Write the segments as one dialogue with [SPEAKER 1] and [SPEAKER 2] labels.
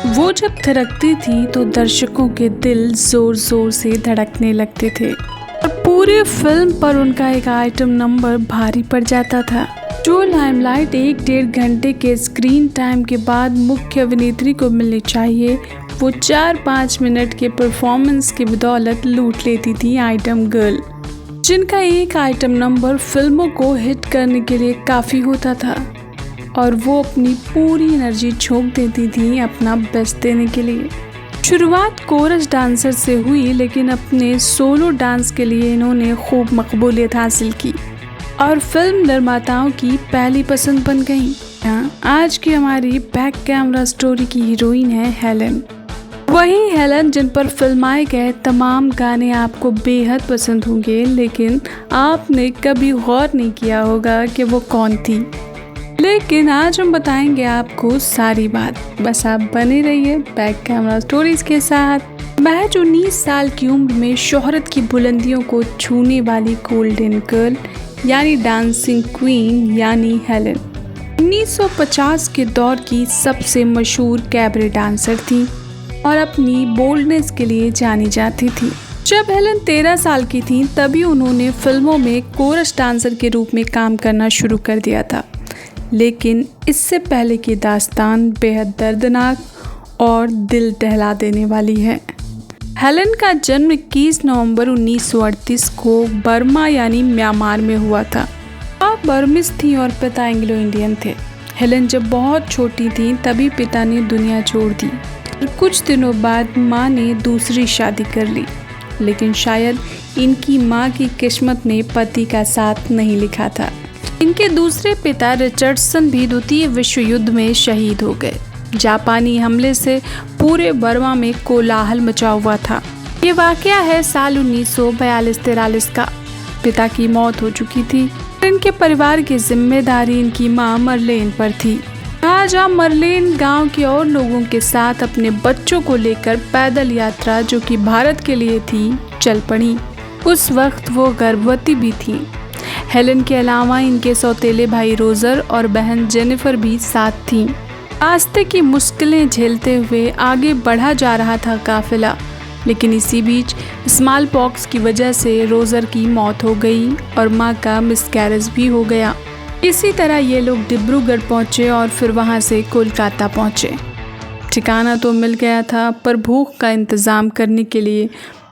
[SPEAKER 1] वो जब थिरकती थी तो दर्शकों के दिल जोर जोर से धड़कने लगते थे और पूरी फिल्म पर उनका एक आइटम नंबर भारी पड़ जाता था। जो लाइमलाइट 1-1.5 घंटे के स्क्रीन टाइम के बाद मुख्य अभिनेत्री को मिलनी चाहिए, वो 4-5 मिनट के परफॉर्मेंस की बदौलत लूट लेती थी आइटम गर्ल, जिनका एक आइटम नंबर फिल्मों को हिट करने के लिए काफ़ी होता था और वो अपनी पूरी एनर्जी झोंक देती थी अपना बेस्ट देने के लिए। शुरुआत कोरस डांसर से हुई, लेकिन अपने सोलो डांस के लिए इन्होंने खूब मकबूलियत हासिल की और फिल्म निर्माताओं की पहली पसंद बन गई। आज की हमारी बैक कैमरा स्टोरी की हीरोइन है हेलन। वही हेलन जिन पर फिल्माए गए तमाम गाने आपको बेहद पसंद होंगे, लेकिन आपने कभी गौर नहीं किया होगा कि वो कौन थी। लेकिन आज हम बताएंगे आपको सारी बात, बस आप बने रहिए बैक कैमरा स्टोरीज के साथ। महज 19 साल की उम्र में शोहरत की बुलंदियों को छूने वाली गोल्डन गर्ल यानी डांसिंग क्वीन यानी हेलन 1950 के दौर की सबसे मशहूर कैबरे डांसर थी और अपनी बोल्डनेस के लिए जानी जाती थी। जब हेलन 13 साल की थी तभी उन्होंने फिल्मों में कोरस डांसर के रूप में काम करना शुरू कर दिया था, लेकिन इससे पहले की दास्तान बेहद दर्दनाक और दिल दहला देने वाली है। हेलन का जन्म 21 नवंबर 1938 को बर्मा यानी म्यांमार में हुआ था। माँ बर्मिस थी और पिता एंग्लो इंडियन थे। हेलन जब बहुत छोटी थी तभी पिता ने दुनिया छोड़ दी और कुछ दिनों बाद माँ ने दूसरी शादी कर ली, लेकिन शायद इनकी माँ की किस्मत में पति का साथ नहीं लिखा था। इनके दूसरे पिता रिचर्डसन भी द्वितीय विश्व युद्ध में शहीद हो गए। जापानी हमले से पूरे बर्मा में कोलाहल मचा हुआ था। ये वाकया है साल 1942-43 का। पिता की मौत हो चुकी थी। इनके परिवार की जिम्मेदारी इनकी माँ मरलेन पर थी। आज मरलेन गांव के और लोगों के साथ अपने बच्चों को लेकर पैदल यात्रा, जो कि भारत के लिए थी, चल पड़ी। उस वक्त वो गर्भवती भी थी। हेलन के अलावा इनके सौतेले भाई रोजर और बहन जेनिफर भी साथ थीं। रास्ते की मुश्किलें झेलते हुए आगे बढ़ा जा रहा था काफिला, लेकिन इसी बीच स्मॉल पॉक्स की वजह से रोजर की मौत हो गई और मां का मिसकैरेज भी हो गया। इसी तरह ये लोग डिब्रूगढ़ पहुंचे और फिर वहां से कोलकाता पहुंचे। ठिकाना तो मिल गया था, पर भूख का इंतज़ाम करने के लिए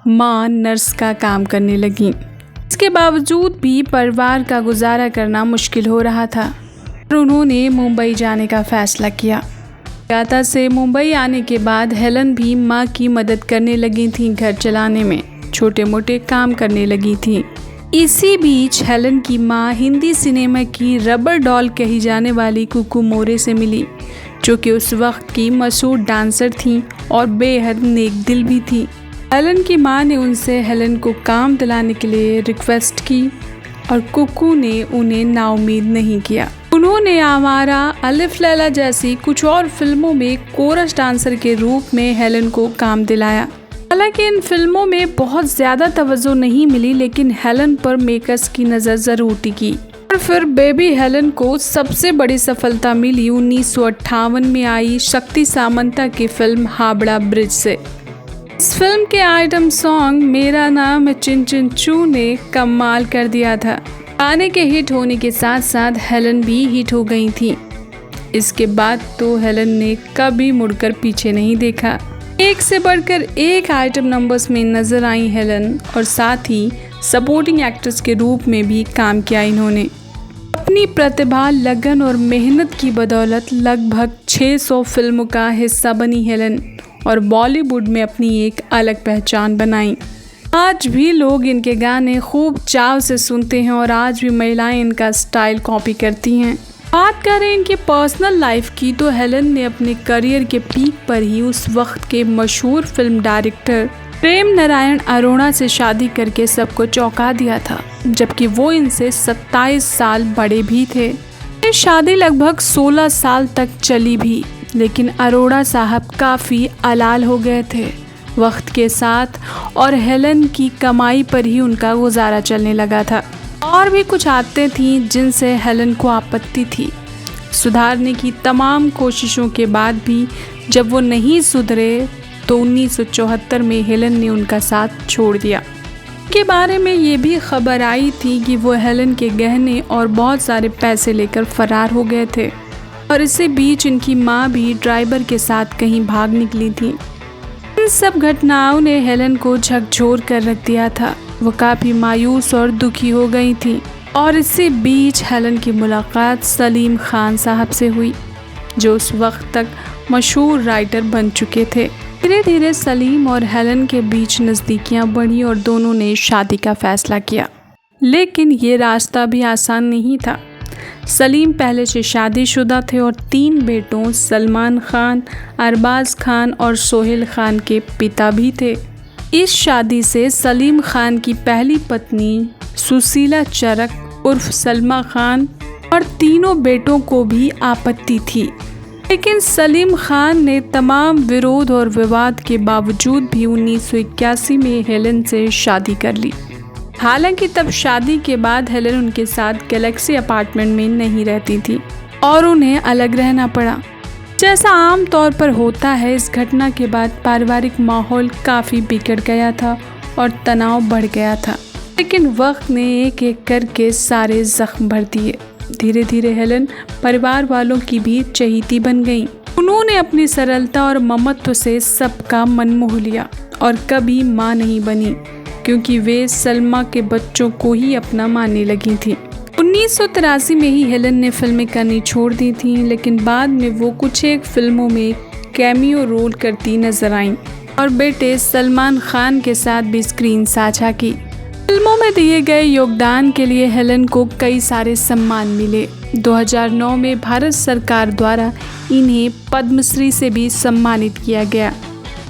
[SPEAKER 1] मां नर्स का काम करने लगी। इसके बावजूद भी परिवार का गुजारा करना मुश्किल हो रहा था और उन्होंने मुंबई जाने का फैसला किया। कोलकाता से मुंबई आने के बाद हेलन भी माँ की मदद करने लगी थी, घर चलाने में छोटे मोटे काम करने लगी थी। इसी बीच हेलन की माँ हिंदी सिनेमा की रबर डॉल कही जाने वाली कुकू मोरे से मिली, जो कि उस वक्त की मशहूर डांसर थी और बेहद नेक दिल भी थी। हेलन की माँ ने उनसे हेलन को काम दिलाने के लिए रिक्वेस्ट की और कुकू ने उन्हें नाउम्मीद नहीं किया। उन्होंने आवारा, अलिफ लैला जैसी कुछ और फिल्मों में कोरस डांसर के रूप में हेलन को काम दिलाया। हालांकि इन फिल्मों में बहुत ज़्यादा तवज्जो नहीं मिली, लेकिन हेलन पर मेकर्स की नज़र ज़रूर टिकी। और फिर बेबी हेलन को सबसे बड़ी सफलता मिली 1958 में आई शक्ति सामंता की फिल्म हावड़ा ब्रिज से। इस फिल्म के आइटम सॉन्ग मेरा नाम है चिन चिन चू ने कमाल कर दिया था। गाने के हिट होने के साथ साथ हेलन भी हिट हो गई थी। इसके बाद तो हेलन ने कभी मुड़कर पीछे नहीं देखा। एक से बढ़कर एक आइटम नंबर्स में नजर आई हेलन और साथ ही सपोर्टिंग एक्ट्रेस के रूप में भी काम किया इन्होंने। अपनी प्रतिभा, लगन और मेहनत की बदौलत लगभग 600 फिल्मों का हिस्सा बनी हेलन और बॉलीवुड में अपनी एक अलग पहचान बनाई। आज भी लोग इनके गाने खूब चाव से सुनते हैं और आज भी महिलाएं इनका स्टाइल कॉपी करती हैं। बात करें इनके पर्सनल लाइफ की तो हेलन ने अपने करियर के पीक पर ही उस वक्त के मशहूर फिल्म डायरेक्टर प्रेम नारायण अरोड़ा से शादी करके सबको चौंका दिया था, जबकि वो इनसे 27 साल बड़े भी थे। ये शादी लगभग 16 साल तक चली भी, लेकिन अरोड़ा साहब काफ़ी अलाल हो गए थे वक्त के साथ और हेलन की कमाई पर ही उनका गुजारा चलने लगा था। और भी कुछ आदतें थीं जिनसे हेलन को आपत्ति थी, सुधारने की तमाम कोशिशों के बाद भी जब वो नहीं सुधरे तो 1974 में हेलन ने उनका साथ छोड़ दिया। के बारे में ये भी खबर आई थी कि वो हेलन के गहने और बहुत सारे पैसे लेकर फरार हो गए थे और इसी बीच इनकी माँ भी ड्राइवर के साथ कहीं भाग निकली थी। इन सब घटनाओं ने हेलन को झकझोर कर रख दिया था। वो काफ़ी मायूस और दुखी हो गई थी और इसी बीच हेलन की मुलाकात सलीम खान साहब से हुई, जो उस वक्त तक मशहूर राइटर बन चुके थे। धीरे धीरे सलीम और हेलन के बीच नज़दीकियाँ बढ़ी और दोनों ने शादी का फैसला किया। लेकिन ये रास्ता भी आसान नहीं था। सलीम पहले से शादीशुदा थे और 3 बेटों सलमान खान, अरबाज खान और सोहेल खान के पिता भी थे। इस शादी से सलीम खान की पहली पत्नी सुशीला चरक उर्फ सलमा खान और तीनों बेटों को भी आपत्ति थी। लेकिन सलीम खान ने तमाम विरोध और विवाद के बावजूद भी 1981 में हेलन से शादी कर ली। हालांकि तब शादी के बाद हेलन उनके साथ गैलेक्सी अपार्टमेंट में नहीं रहती थी और उन्हें अलग रहना पड़ा। जैसा आम तौर पर होता है, इस घटना के बाद पारिवारिक माहौल काफ़ी बिगड़ गया था और तनाव बढ़ गया था। लेकिन वक्त ने एक एक करके सारे जख्म भर दिए। धीरे धीरे हेलन परिवार वालों की भी चहेती बन गई। उन्होंने अपनी सरलता और ममत्व से सबका मन मोह लिया और कभी मां नहीं बनी, क्योंकि वे सलमा के बच्चों को ही अपना मानने लगी थी। 1983 में ही हेलन ने फिल्में करनी छोड़ दी थी, लेकिन बाद में वो कुछ एक फिल्मों में कैमियो रोल करती नजर आईं और बेटे सलमान खान के साथ भी स्क्रीन साझा की। फिल्मों में दिए गए योगदान के लिए हेलन को कई सारे सम्मान मिले। 2009 में भारत सरकार द्वारा इन्हें पद्मश्री से भी सम्मानित किया गया।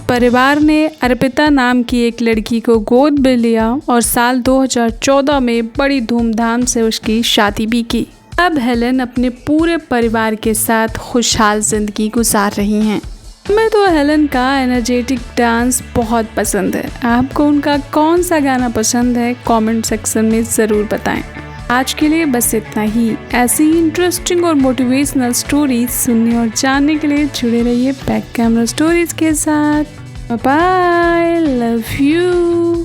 [SPEAKER 1] परिवार ने अर्पिता नाम की एक लड़की को गोद में लिया और साल 2014 में बड़ी धूमधाम से उसकी शादी भी की। अब हेलन अपने पूरे परिवार के साथ खुशहाल जिंदगी गुजार रही हैं। हमें तो हेलन का एनर्जेटिक डांस बहुत पसंद है। आपको उनका कौन सा गाना पसंद है, कमेंट सेक्शन में ज़रूर बताएं। आज के लिए बस इतना ही। ऐसी ही इंटरेस्टिंग और मोटिवेशनल स्टोरीज सुनने और जानने के लिए जुड़े रहिए बैक कैमरा स्टोरीज के साथ। Bye, love you.